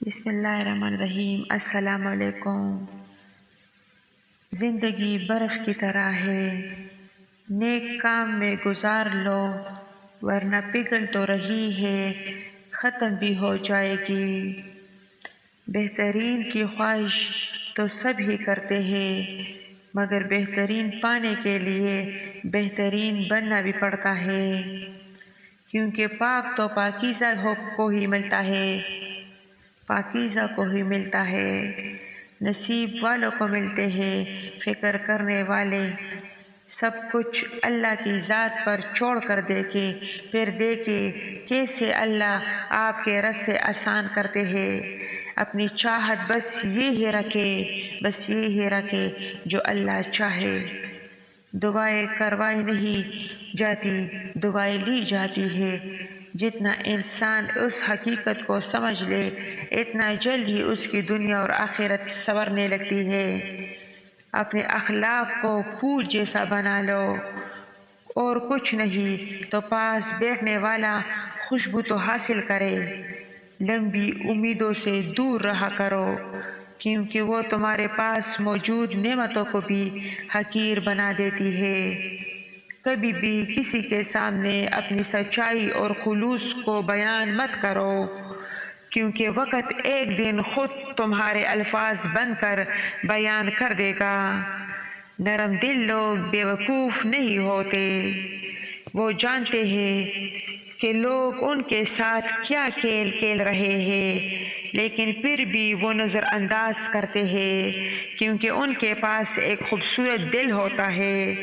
بسم اللہ الرحمن الرحیم۔ السلام علیکم۔ زندگی برف کی طرح ہے، نیک کام میں گزار لو ورنہ پگھل تو رہی ہے، ختم بھی ہو جائے گی۔ بہترین کی خواہش تو سب ہی کرتے ہیں، مگر بہترین پانے کے لیے بہترین بننا بھی پڑتا ہے، کیونکہ پاک تو پاکیزہ کو ہی ملتا ہے، پاکیزہ کو ہی ملتا ہے۔ نصیب والوں کو ملتے ہیں فکر کرنے والے، سب کچھ اللہ کی ذات پر چھوڑ کر دیکھے، پھر دیکھے کیسے اللہ آپ کے راستے آسان کرتے ہیں۔ اپنی چاہت بس یہی رکھے جو اللہ چاہے۔ دعائیں کروائی نہیں جاتی، دعائیں لی جاتی ہے۔ جتنا انسان اس حقیقت کو سمجھ لے، اتنا جلد ہی اس کی دنیا اور آخرت سنورنے لگتی ہے۔ اپنے اخلاق کو پھول جیسا بنا لو، اور کچھ نہیں تو پاس بیٹھنے والا خوشبو تو حاصل کرے۔ لمبی امیدوں سے دور رہا کرو، کیونکہ وہ تمہارے پاس موجود نعمتوں کو بھی حقیر بنا دیتی ہے۔ کبھی بھی کسی کے سامنے اپنی سچائی اور خلوص کو بیان مت کرو، کیونکہ وقت ایک دن خود تمہارے الفاظ بن کر بیان کر دے گا۔ نرم دل لوگ بے وقوف نہیں ہوتے، وہ جانتے ہیں کہ لوگ ان کے ساتھ کیا کھیل کھیل رہے ہیں، لیکن پھر بھی وہ نظر انداز کرتے ہیں، کیونکہ ان کے پاس ایک خوبصورت دل ہوتا ہے۔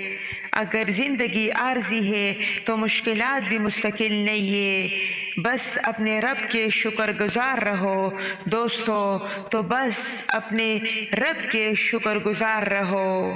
اگر زندگی عارضی ہے تو مشکلات بھی مستقل نہیں ہے، بس اپنے رب کے شکر گزار رہو دوستو، تو بس اپنے رب کے شکر گزار رہو۔